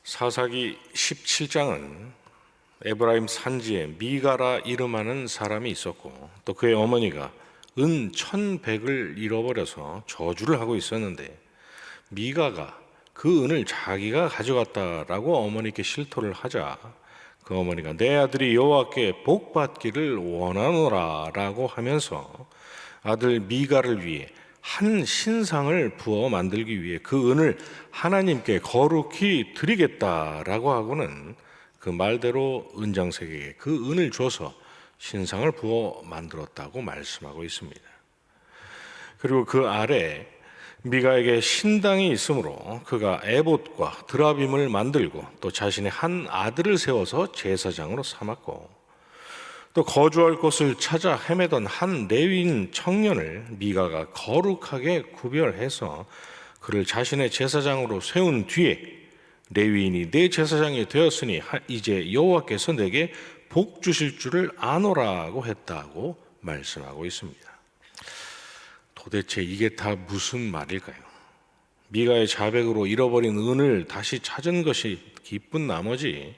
사사기 17장은 에브라임 산지에 미가라 이름하는 사람이 있었고, 또 그의 어머니가 은 1,100을 잃어버려서 저주를 하고 있었는데, 미가가 그 은을 자기가 가져갔다라고 어머니께 실토를 하자 그 어머니가 내 아들이 여호와께 복 받기를 원하노라라고 하면서 아들 미가를 위해 한 신상을 부어 만들기 위해 그 은을 하나님께 거룩히 드리겠다라고 하고는 그 말대로 은장색에게 그 은을 줘서 신상을 부어 만들었다고 말씀하고 있습니다. 그리고 그 아래 미가에게 신당이 있으므로 그가 에봇과 드라빔을 만들고 또 자신의 한 아들을 세워서 제사장으로 삼았고, 또 거주할 곳을 찾아 헤매던 한 레위인 청년을 미가가 거룩하게 구별해서 그를 자신의 제사장으로 세운 뒤에 레위인이 내 제사장이 되었으니 이제 여호와께서 내게 복 주실 줄을 아노라고 했다고 말씀하고 있습니다. 도대체 이게 다 무슨 말일까요? 미가의 자백으로 잃어버린 은을 다시 찾은 것이 기쁜 나머지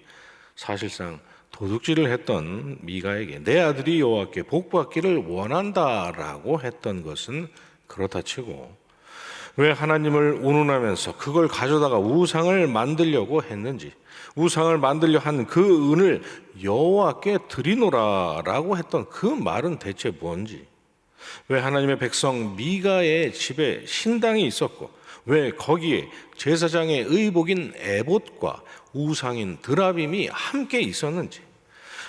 사실상 도둑질을 했던 미가에게 내 아들이 여호와께 복받기를 원한다라고 했던 것은 그렇다 치고, 왜 하나님을 운운하면서 그걸 가져다가 우상을 만들려고 했는지, 우상을 만들려 한 그 은을 여호와께 드리노라라고 했던 그 말은 대체 뭔지, 왜 하나님의 백성 미가의 집에 신당이 있었고 왜 거기에 제사장의 의복인 에봇과 우상인 드라빔이 함께 있었는지,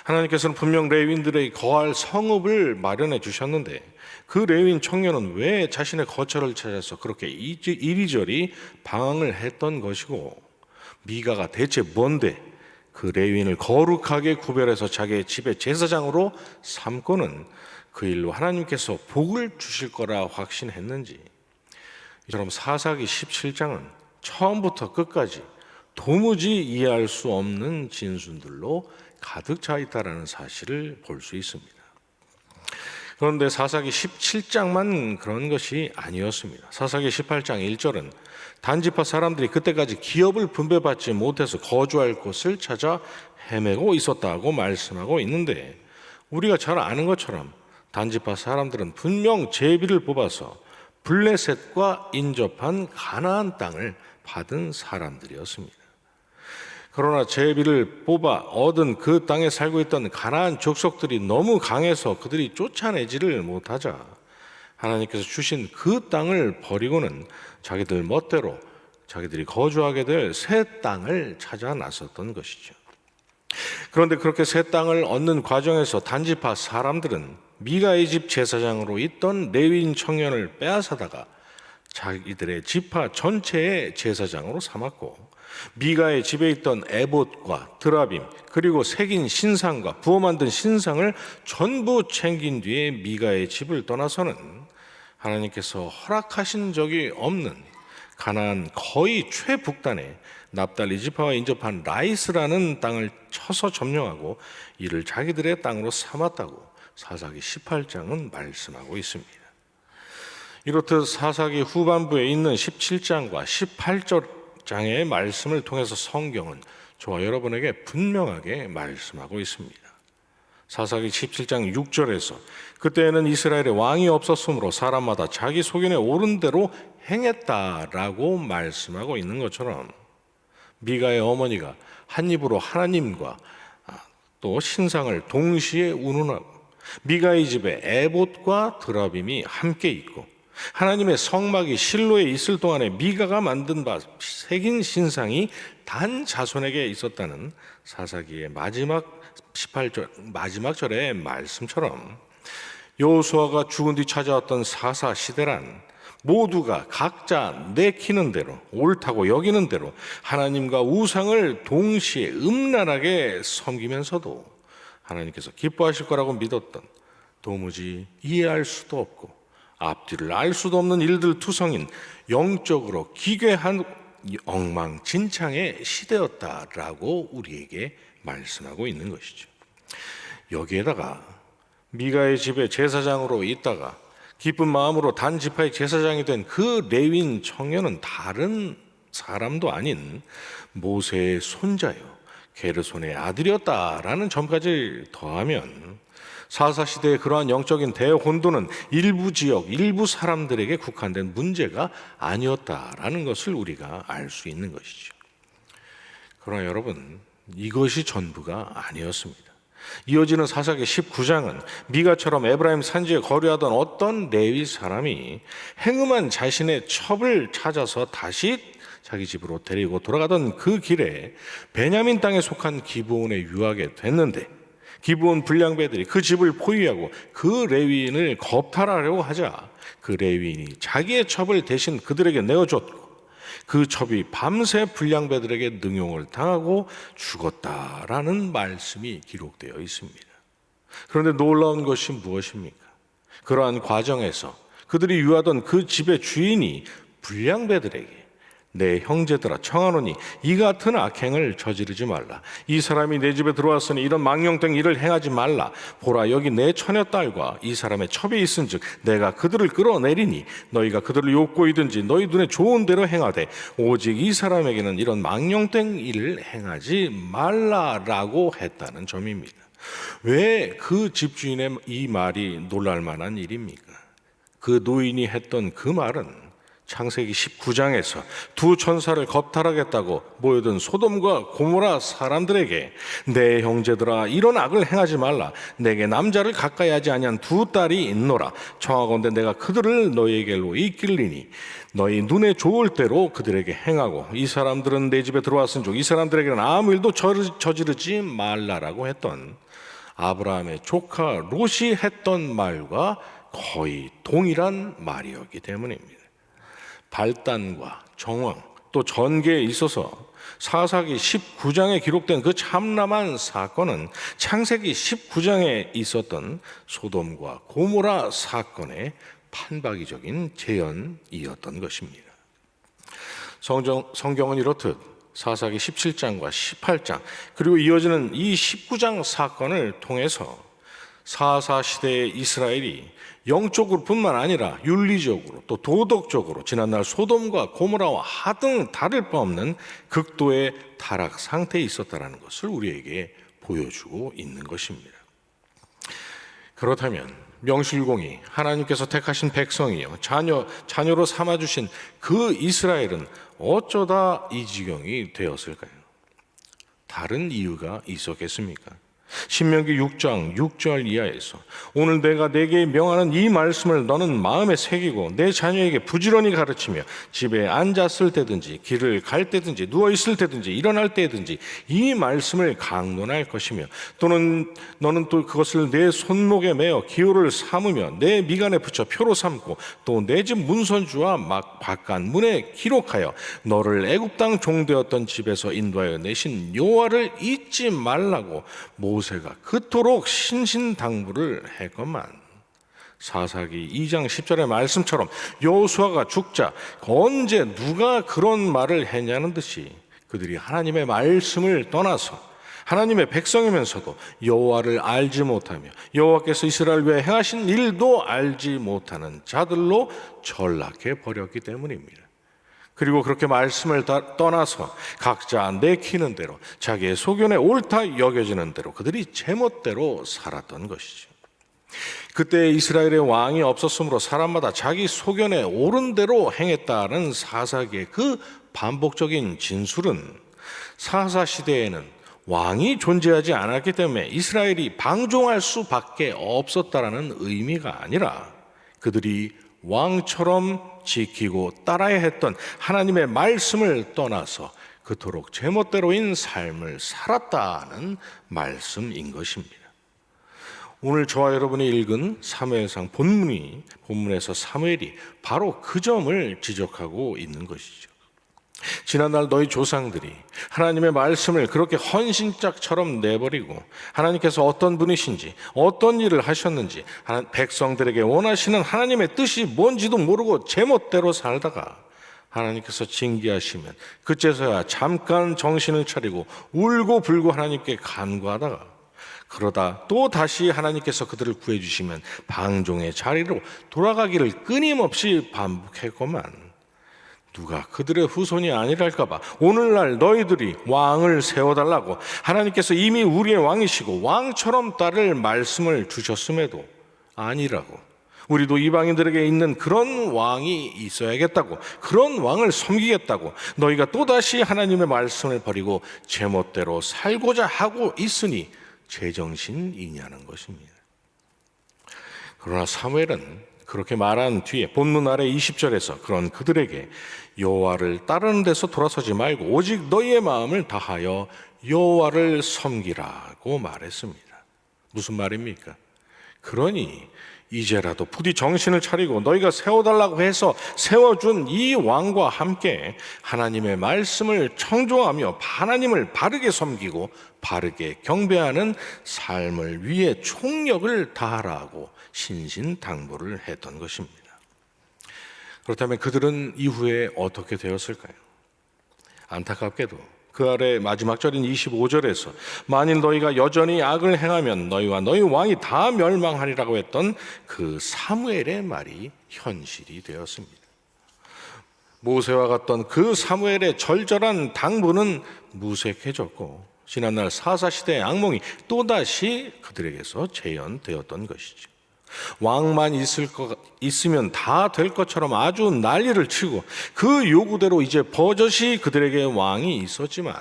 하나님께서는 분명 레위인들의 거할 성읍을 마련해 주셨는데 그 레위인 청년은 왜 자신의 거처를 찾아서 그렇게 이리저리 방황을 했던 것이고, 미가가 대체 뭔데 그 레위인을 거룩하게 구별해서 자기의 집의 제사장으로 삼고는 그 일로 하나님께서 복을 주실 거라 확신했는지, 이처럼 사사기 17장은 처음부터 끝까지 도무지 이해할 수 없는 진술들로 가득 차 있다는 사실을 볼 수 있습니다. 그런데 사사기 17장만 그런 것이 아니었습니다. 사사기 18장 1절은 단지파 사람들이 그때까지 기업을 분배받지 못해서 거주할 곳을 찾아 헤매고 있었다고 말씀하고 있는데, 우리가 잘 아는 것처럼 단지파 사람들은 분명 제비를 뽑아서 블레셋과 인접한 가나안 땅을 받은 사람들이었습니다. 그러나 제비를 뽑아 얻은 그 땅에 살고 있던 가나안 족속들이 너무 강해서 그들이 쫓아내지를 못하자 하나님께서 주신 그 땅을 버리고는 자기들 멋대로 자기들이 거주하게 될 새 땅을 찾아 나섰던 것이죠. 그런데 그렇게 새 땅을 얻는 과정에서 단지파 사람들은 미가의 집 제사장으로 있던 레위인 청년을 빼앗아다가 자기들의 지파 전체의 제사장으로 삼았고, 미가의 집에 있던 에봇과 드라빔 그리고 새긴 신상과 부어 만든 신상을 전부 챙긴 뒤에 미가의 집을 떠나서는 하나님께서 허락하신 적이 없는 가나안 거의 최북단에 납달리 지파와 인접한 라이스라는 땅을 쳐서 점령하고 이를 자기들의 땅으로 삼았다고 사사기 18장은 말씀하고 있습니다. 이렇듯 사사기 후반부에 있는 17장과 18장의 말씀을 통해서 성경은 저와 여러분에게 분명하게 말씀하고 있습니다. 사사기 17장 6절에서 그때에는 이스라엘에 왕이 없었으므로 사람마다 자기 소견에 오른 대로 행했다라고 말씀하고 있는 것처럼, 미가의 어머니가 한 입으로 하나님과 또 신상을 동시에 운운하고 미가의 집에 에봇과 드라빔이 함께 있고 하나님의 성막이 실로에 있을 동안에 미가가 만든 바 새긴 신상이 단 자손에게 있었다는 사사기의 마지막 18절 마지막 절의 말씀처럼, 여호수아가 죽은 뒤 찾아왔던 사사 시대란 모두가 각자 내키는 대로 옳다고 여기는 대로 하나님과 우상을 동시에 음란하게 섬기면서도 하나님께서 기뻐하실 거라고 믿었던, 도무지 이해할 수도 없고 앞뒤를 알 수도 없는 일들 투성인 영적으로 기괴한 엉망진창의 시대였다라고 우리에게 말씀하고 있는 것이죠. 여기에다가 미가의 집에 제사장으로 있다가 기쁜 마음으로 단 지파의 제사장이 된 그 레위인 청년은 다른 사람도 아닌 모세의 손자요 게르손의 아들이었다라는 점까지 더하면 사사시대의 그러한 영적인 대혼돈은 일부 지역, 일부 사람들에게 국한된 문제가 아니었다라는 것을 우리가 알 수 있는 것이죠. 그러나 여러분, 이것이 전부가 아니었습니다. 이어지는 사사기 19장은 미가처럼 에브라임 산지에 거류하던 어떤 레위 사람이 행음한 자신의 첩을 찾아서 다시 자기 집으로 데리고 돌아가던 그 길에 베냐민 땅에 속한 기브온에 유하게 됐는데, 기브온 불량배들이 그 집을 포위하고 그 레위인을 겁탈하려고 하자 그 레위인이 자기의 첩을 대신 그들에게 내어줬고 그 첩이 밤새 불량배들에게 능용을 당하고 죽었다라는 말씀이 기록되어 있습니다. 그런데 놀라운 것이 무엇입니까? 그러한 과정에서 그들이 유하던 그 집의 주인이 불량배들에게 내 형제들아 청하노니 이 같은 악행을 저지르지 말라. 이 사람이 내 집에 들어왔으니 이런 망령된 일을 행하지 말라. 보라, 여기 내 처녀딸과 이 사람의 첩이 있은즉 내가 그들을 끌어내리니 너희가 그들을 욕보이든지 너희 눈에 좋은 대로 행하되 오직 이 사람에게는 이런 망령된 일을 행하지 말라라고 했다는 점입니다. 왜 그 집주인의 이 말이 놀랄 만한 일입니까? 그 노인이 했던 그 말은 창세기 19장에서 두 천사를 겁탈하겠다고 모여든 소돔과 고모라 사람들에게 내 형제들아 이런 악을 행하지 말라. 내게 남자를 가까이 하지 아니한 두 딸이 있노라. 청하건대 내가 그들을 너희에게로 이끌리니 너희 눈에 좋을 대로 그들에게 행하고 이 사람들은 내 집에 들어왔은즉 이 사람들에게는 아무 일도 저지르지 말라라고 했던 아브라함의 조카 롯이 했던 말과 거의 동일한 말이었기 때문입니다. 발단과 정황 또 전개에 있어서 사사기 19장에 기록된 그 참남한 사건은 창세기 19장에 있었던 소돔과 고모라 사건의 판박이적인 재현이었던 것입니다. 성경은 이렇듯 사사기 17장과 18장 그리고 이어지는 이 19장 사건을 통해서 사사시대의 이스라엘이 영적으로 뿐만 아니라 윤리적으로 또 도덕적으로 지난날 소돔과 고모라와 하등 다를 바 없는 극도의 타락 상태에 있었다는 것을 우리에게 보여주고 있는 것입니다. 그렇다면 명실공히 하나님께서 택하신 백성이요 자녀로 삼아주신 그 이스라엘은 어쩌다 이 지경이 되었을까요? 다른 이유가 있었겠습니까? 신명기 6장 6절 이하에서 오늘 내가 내게 명하는 이 말씀을 너는 마음에 새기고 내 자녀에게 부지런히 가르치며 집에 앉았을 때든지 길을 갈 때든지 누워있을 때든지 일어날 때든지 이 말씀을 강론할 것이며 또는 너는 또 그것을 내 손목에 매어 기호를 삼으며 내 미간에 붙여 표로 삼고 또 내 집 문선주와 막 바깥 문에 기록하여 너를 애굽 땅 종되었던 집에서 인도하여 내신 여호와를 잊지 말라고 모세가 그토록 신신당부를 했건만 사사기 2장 10절의 말씀처럼 여호수아가 죽자 언제 누가 그런 말을 했냐는 듯이 그들이 하나님의 말씀을 떠나서 하나님의 백성이면서도 여호와를 알지 못하며 여호와께서 이스라엘 위에 행하신 일도 알지 못하는 자들로 전락해 버렸기 때문입니다. 그리고 그렇게 말씀을 떠나서 각자 내키는 대로 자기의 소견에 옳다 여겨지는 대로 그들이 제멋대로 살았던 것이죠. 그때 이스라엘의 왕이 없었으므로 사람마다 자기 소견에 옳은 대로 행했다는 사사기의 그 반복적인 진술은 사사시대에는 왕이 존재하지 않았기 때문에 이스라엘이 방종할 수밖에 없었다라는 의미가 아니라 그들이 왕처럼 지키고 따라야 했던 하나님의 말씀을 떠나서 그토록 제멋대로인 삶을 살았다는 말씀인 것입니다. 오늘 저와 여러분이 읽은 사무엘상 본문에서 사무엘이 바로 그 점을 지적하고 있는 것이죠. 지난날 너희 조상들이 하나님의 말씀을 그렇게 헌신짝처럼 내버리고 하나님께서 어떤 분이신지 어떤 일을 하셨는지 백성들에게 원하시는 하나님의 뜻이 뭔지도 모르고 제멋대로 살다가 하나님께서 징계하시면 그제서야 잠깐 정신을 차리고 울고 불고 하나님께 간구하다가 그러다 또 다시 하나님께서 그들을 구해주시면 방종의 자리로 돌아가기를 끊임없이 반복했건만 누가 그들의 후손이 아니랄까 봐 오늘날 너희들이 왕을 세워달라고 하나님께서 이미 우리의 왕이시고 왕처럼 따를 말씀을 주셨음에도 아니라고, 우리도 이방인들에게 있는 그런 왕이 있어야겠다고, 그런 왕을 섬기겠다고 너희가 또다시 하나님의 말씀을 버리고 제멋대로 살고자 하고 있으니 제정신이냐는 것입니다. 그러나 사무엘은 그렇게 말한 뒤에 본문 아래 20절에서 그런 그들에게 여호와를 따르는 데서 돌아서지 말고 오직 너희의 마음을 다하여 여호와를 섬기라고 말했습니다. 무슨 말입니까? 그러니 이제라도 부디 정신을 차리고 너희가 세워달라고 해서 세워준 이 왕과 함께 하나님의 말씀을 청종하며 하나님을 바르게 섬기고 바르게 경배하는 삶을 위해 총력을 다하라고 신신당부를 했던 것입니다. 그렇다면 그들은 이후에 어떻게 되었을까요? 안타깝게도 그 아래 마지막 절인 25절에서 만일 너희가 여전히 악을 행하면 너희와 너희 왕이 다 멸망하리라고 했던 그 사무엘의 말이 현실이 되었습니다. 모세와 같던 그 사무엘의 절절한 당부는 무색해졌고 지난날 사사시대의 악몽이 또다시 그들에게서 재현되었던 것이죠. 왕만 있으면 다 될 것처럼 아주 난리를 치고 그 요구대로 이제 버젓이 그들에게 왕이 있었지만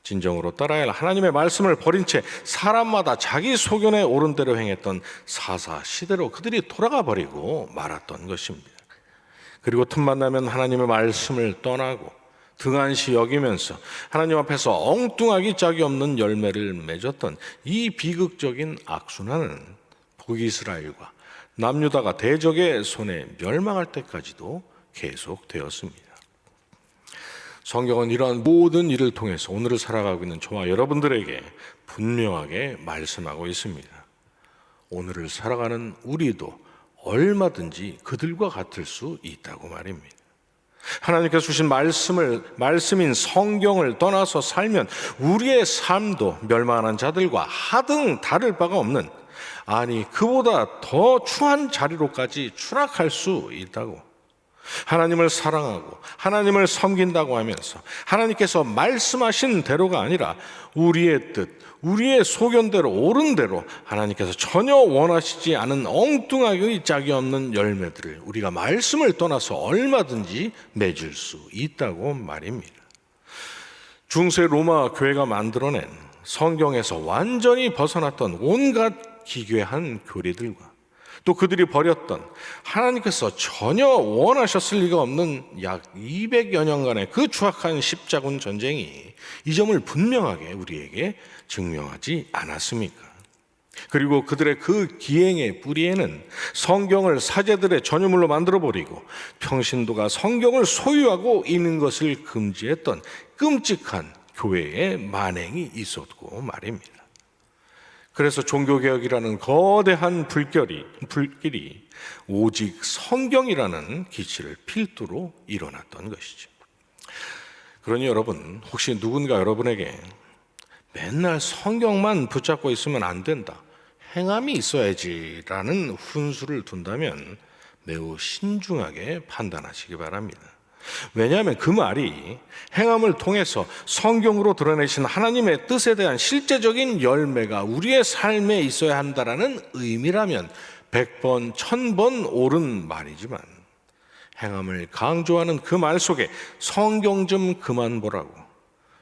진정으로 따라야 할 하나님의 말씀을 버린 채 사람마다 자기 소견에 옳은 대로 행했던 사사 시대로 그들이 돌아가 버리고 말았던 것입니다. 그리고 틈만 나면 하나님의 말씀을 떠나고 등한시 여기면서 하나님 앞에서 엉뚱하기 짝이 없는 열매를 맺었던 이 비극적인 악순환은 북이스라엘과 남유다가 대적의 손에 멸망할 때까지도 계속되었습니다. 성경은 이러한 모든 일을 통해서 오늘을 살아가고 있는 저와 여러분들에게 분명하게 말씀하고 있습니다. 오늘을 살아가는 우리도 얼마든지 그들과 같을 수 있다고 말입니다. 하나님께서 주신 말씀인 성경을 떠나서 살면 우리의 삶도 멸망하는 자들과 하등 다를 바가 없는, 아니 그보다 더 추한 자리로까지 추락할 수 있다고. 하나님을 사랑하고 하나님을 섬긴다고 하면서 하나님께서 말씀하신 대로가 아니라 우리의 뜻, 우리의 소견대로 옳은 대로 하나님께서 전혀 원하시지 않은 엉뚱하게 짝이 없는 열매들을 우리가 말씀을 떠나서 얼마든지 맺을 수 있다고 말입니다. 중세 로마 교회가 만들어낸 성경에서 완전히 벗어났던 온갖 기괴한 교리들과 또 그들이 벌였던 하나님께서 전혀 원하셨을 리가 없는 약 200여 년간의 그 추악한 십자군 전쟁이 이 점을 분명하게 우리에게 증명하지 않았습니까? 그리고 그들의 그 기행의 뿌리에는 성경을 사제들의 전유물로 만들어버리고 평신도가 성경을 소유하고 있는 것을 금지했던 끔찍한 교회의 만행이 있었고 말입니다. 그래서 종교개혁이라는 거대한 불길이 오직 성경이라는 기치를 필두로 일어났던 것이죠. 그러니 여러분, 혹시 누군가 여러분에게 맨날 성경만 붙잡고 있으면 안 된다, 행함이 있어야지라는 훈수를 둔다면 매우 신중하게 판단하시기 바랍니다. 왜냐하면 그 말이 행함을 통해서 성경으로 드러내신 하나님의 뜻에 대한 실제적인 열매가 우리의 삶에 있어야 한다라는 의미라면 100번, 1000번 옳은 말이지만 행함을 강조하는 그 말 속에 성경 좀 그만 보라고,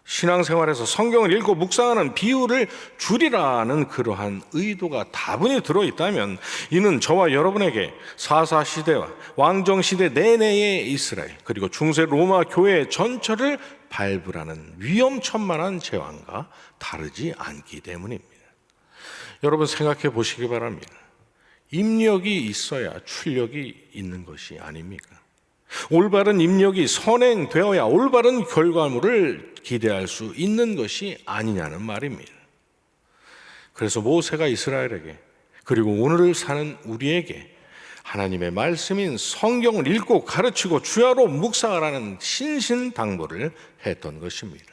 신앙생활에서 성경을 읽고 묵상하는 비율을 줄이라는 그러한 의도가 다분히 들어있다면 이는 저와 여러분에게 사사시대와 왕정시대 내내의 이스라엘 그리고 중세 로마 교회의 전철을 발굴하는 위험천만한 재앙과 다르지 않기 때문입니다. 여러분 생각해 보시기 바랍니다. 입력이 있어야 출력이 있는 것이 아닙니까? 올바른 입력이 선행되어야 올바른 결과물을 기대할 수 있는 것이 아니냐는 말입니다. 그래서 모세가 이스라엘에게 그리고 오늘을 사는 우리에게 하나님의 말씀인 성경을 읽고 가르치고 주야로 묵상하라는 신신당부를 했던 것입니다.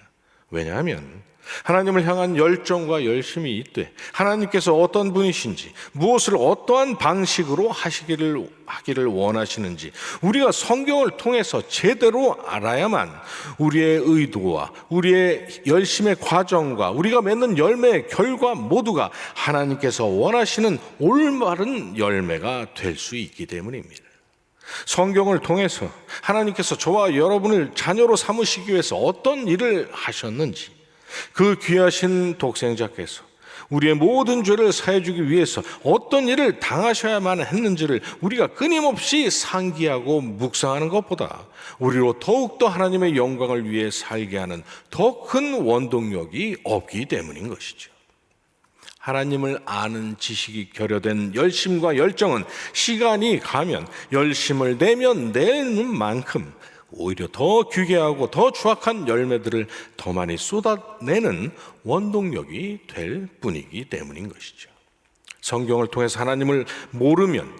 왜냐하면 하나님을 향한 열정과 열심이 있되 하나님께서 어떤 분이신지, 무엇을 어떠한 방식으로 하기를 원하시는지 우리가 성경을 통해서 제대로 알아야만 우리의 의도와 우리의 열심의 과정과 우리가 맺는 열매의 결과 모두가 하나님께서 원하시는 올바른 열매가 될 수 있기 때문입니다. 성경을 통해서 하나님께서 저와 여러분을 자녀로 삼으시기 위해서 어떤 일을 하셨는지, 그 귀하신 독생자께서 우리의 모든 죄를 사해주기 위해서 어떤 일을 당하셔야만 했는지를 우리가 끊임없이 상기하고 묵상하는 것보다 우리로 더욱더 하나님의 영광을 위해 살게 하는 더 큰 원동력이 없기 때문인 것이죠. 하나님을 아는 지식이 결여된 열심과 열정은 시간이 가면 열심을 내면 내는 만큼 오히려 더 귀하고 더 추악한 열매들을 더 많이 쏟아내는 원동력이 될 뿐이기 때문인 것이죠. 성경을 통해서 하나님을 모르면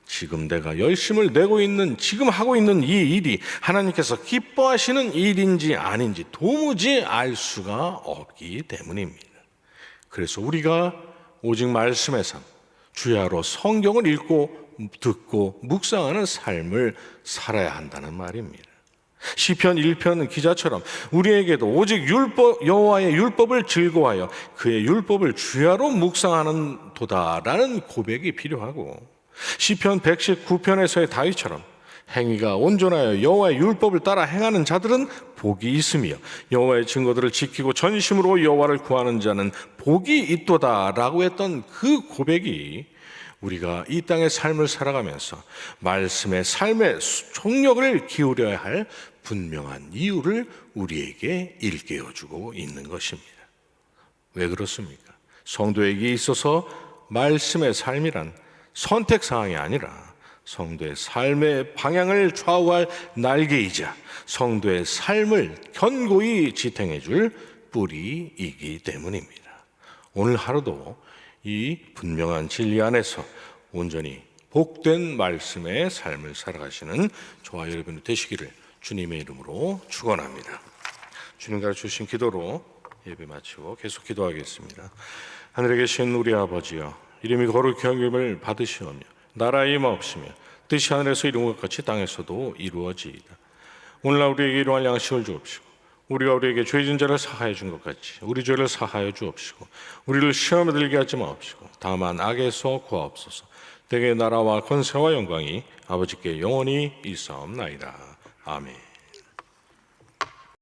지금 내가 열심을 내고 있는, 지금 하고 있는 이 일이 하나님께서 기뻐하시는 일인지 아닌지 도무지 알 수가 없기 때문입니다. 그래서 우리가 오직 말씀의 삶, 주야로 성경을 읽고 듣고 묵상하는 삶을 살아야 한다는 말입니다. 시편 1편 기자처럼 우리에게도 오직 여호와의 율법을 즐거워하여 그의 율법을 주야로 묵상하는 도다라는 고백이 필요하고, 시편 119편에서의 다윗처럼 행위가 온전하여 여호와의 율법을 따라 행하는 자들은 복이 있으며 여호와의 증거들을 지키고 전심으로 여호와를 구하는 자는 복이 있도다라고 했던 그 고백이 우리가 이 땅의 삶을 살아가면서 말씀의 삶의 총력을 기울여야 할 분명한 이유를 우리에게 일깨워주고 있는 것입니다. 왜 그렇습니까? 성도에게 있어서 말씀의 삶이란 선택사항이 아니라 성도의 삶의 방향을 좌우할 날개이자 성도의 삶을 견고히 지탱해 줄 뿌리이기 때문입니다. 오늘 하루도 이 분명한 진리 안에서 온전히 복된 말씀의 삶을 살아가시는 저와 여러분이 되시기를 주님의 이름으로 축원합니다. 주님 가르쳐주신 기도로 예배 마치고 계속 기도하겠습니다. 하늘에 계신 우리 아버지여, 이름이 거룩히 여김을 받으시오며 나라의 임하옵시며 뜻이 하늘에서 이룬 것 같이 땅에서도 이루어지이다. 오늘날 우리에게 일용할 양식을 주옵시고 우리가 우리에게 죄 지은 자를 사하여 준 것 같이 우리 죄를 사하여 주옵시고 우리를 시험에 들게 하지 마옵시고 다만 악에서 구하옵소서. 대개 나라와 권세와 영광이 아버지께 영원히 있사옵나이다. 아멘.